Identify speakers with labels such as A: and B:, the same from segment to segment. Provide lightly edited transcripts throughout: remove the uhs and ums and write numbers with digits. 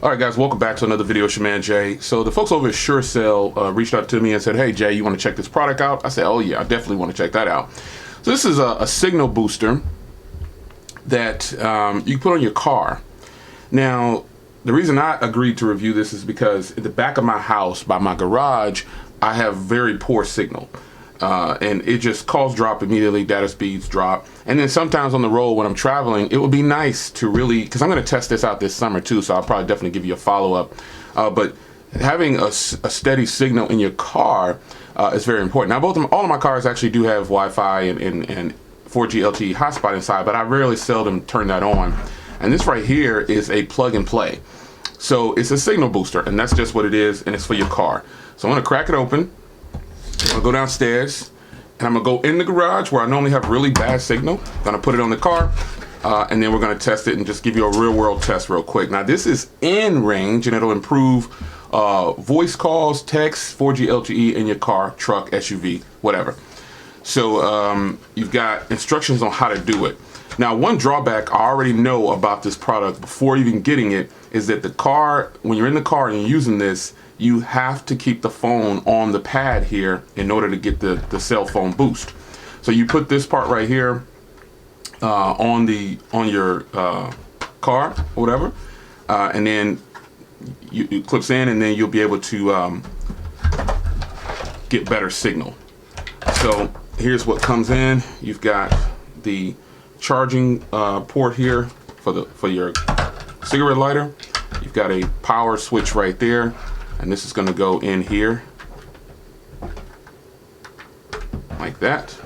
A: All right, guys, welcome back to another video. It's your man, Jay. So the folks over at SureCall reached out to me and said, hey, Jay, you want to check this product out? I said, oh, yeah, I definitely want to check that out. So this is a signal booster that you put on your car. Now, the reason I agreed to review this is because in the back of my house, by my garage, I have very poor signal. And it just calls drop immediately, data speeds drop. And then sometimes on the road when I'm traveling, it would be nice to really, because I'm going to test this out this summer too, so I'll probably definitely give you a follow-up. But having a steady signal in your car is very important. Now, all of my cars actually do have Wi-Fi and 4G LTE hotspot inside, but I rarely seldom turn that on. And this right here is a plug and play. So it's a signal booster, and that's just what it is, and it's for your car. So I'm going to crack it open. I'm gonna go downstairs and I'm gonna go in the garage where I normally have really bad signal. I'm gonna put it on the car and then we're gonna test it and just give you a real world test real quick. Now this is in range and it'll improve voice calls, text, 4G LTE in your car, truck, SUV, whatever. So you've got instructions on how to do it. Now one drawback I already know about this product before even getting it is that the car, when you're in the car and you're using this, you have to keep the phone on the pad here in order to get the cell phone boost. So you put this part right here on your car or whatever, and then it clips in, and then you'll be able to get better signal. So here's what comes in. You've got the charging port here for your cigarette lighter. You've got a power switch right there. And this is going to go in here like that.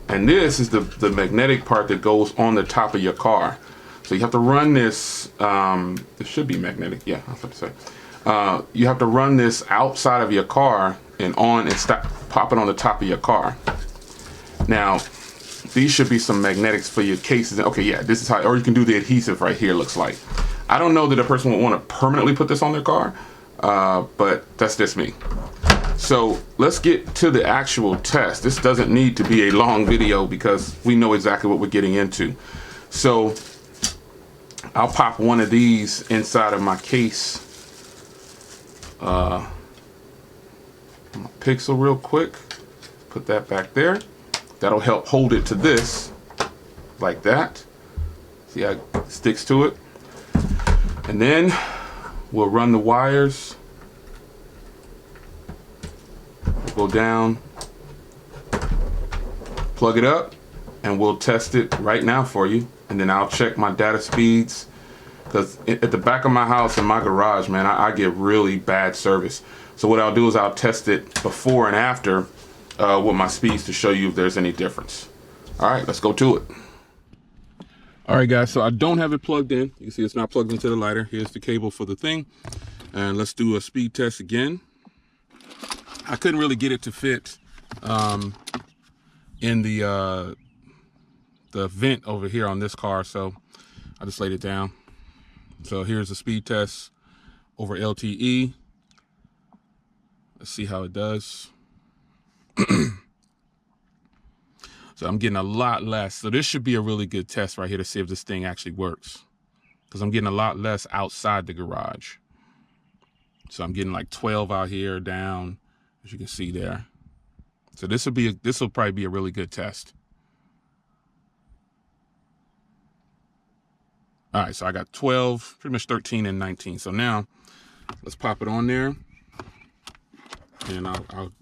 A: And this is the magnetic part that goes on the top of your car. So you have to run this, it should be magnetic, yeah, I was about to say. You have to run this outside of your car and on and stop, pop it on the top of your car. Now, these should be some magnetics for your cases. Okay, yeah, this is how, or you can do the adhesive right here, looks like. I don't know that a person would want to permanently put this on their car. But that's just me. So let's get to the actual test. This doesn't need to be a long video because we know exactly what we're getting into. So I'll pop one of these inside of my case. My Pixel real quick. Put that back there. That'll help hold it to this like that. See how it sticks to it? And then we'll run the wires, we'll go down, plug it up, and we'll test it right now for you. And then I'll check my data speeds, because at the back of my house in my garage, man, I get really bad service. So what I'll do is I'll test it before and after with my speeds to show you if there's any difference. All right, let's go to it. All right, guys, so I don't have it plugged in. You can see it's not plugged into the lighter. Here's the cable for the thing. And let's do a speed test again. I couldn't really get it to fit in the vent over here on this car, so I just laid it down. So here's the speed test over LTE. Let's see how it does. So I'm getting a lot less. So this should be a really good test right here to see if this thing actually works, because I'm getting a lot less outside the garage. So I'm getting like 12 out here down, as you can see there. So this will probably be a really good test. All right, so I got 12, pretty much 13 and 19. So now let's pop it on there, and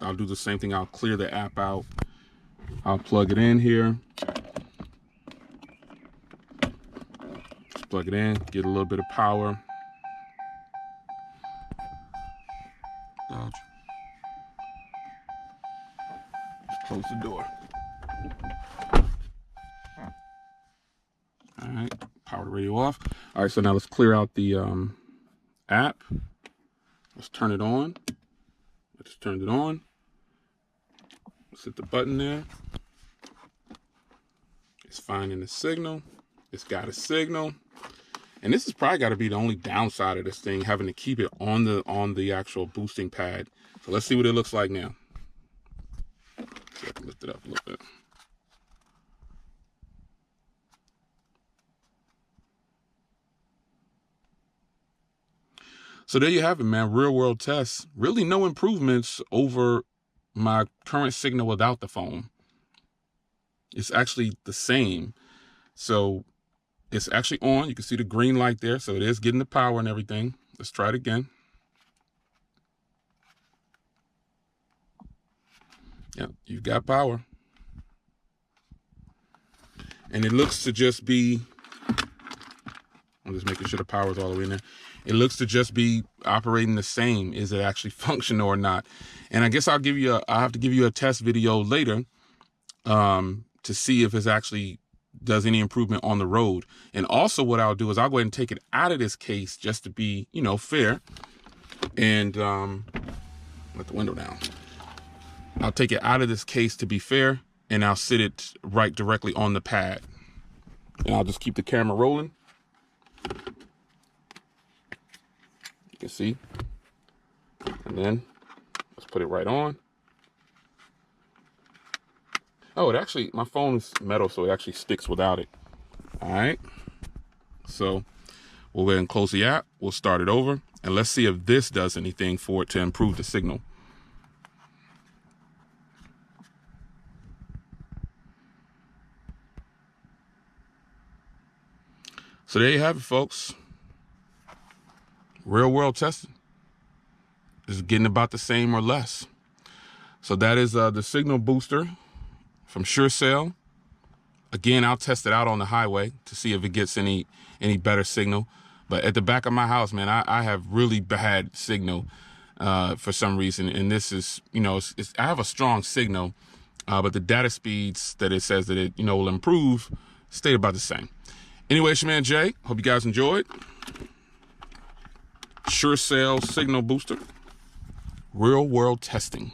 A: I'll do the same thing. I'll clear the app out. I'll plug it in here. Just plug it in, get a little bit of power. Dodge. Just close the door. All right, power the radio off. All right, so now let's clear out the app. Let's turn it on. I just turned it on. Let's hit the button there. It's finding the signal. It's got a signal. And this has probably got to be the only downside of this thing, having to keep it on the actual boosting pad. So let's see what it looks like now. See if I can lift it up a little bit. So there you have it, man. Real world tests. Really no improvements over my current signal without the phone. It's actually the same. So it's actually on. You can see the green light there. So it is getting the power and everything. Let's try it again. Yeah, you've got power. And it looks to just be, I'm just making sure the power is all the way in there. It looks to just be operating the same. Is it actually functional or not? And I guess I'll have to give you a test video later to see if it's actually does any improvement on the road. And also what I'll do is I'll go ahead and take it out of this case just to be, you know, fair. And let the window down. I'll take it out of this case to be fair, and I'll sit it right directly on the pad. And I'll just keep the camera rolling. You can see. And then let's put it right on. Oh, it actually, my phone is metal, so it actually sticks without it. All right. So we'll go ahead and close the app. We'll start it over. And let's see if this does anything for it to improve the signal. So there you have it, folks. Real world testing is getting about the same or less. So that is the signal booster from SureCall. Again, I'll test it out on the highway to see if it gets any better signal. But at the back of my house, man, I have really bad signal for some reason. And this is, you know, I have a strong signal, but the data speeds that it says that it, you know, will improve stay about the same. Anyway, it's your man Jay. Hope you guys enjoyed. SureCall signal booster. Real world testing.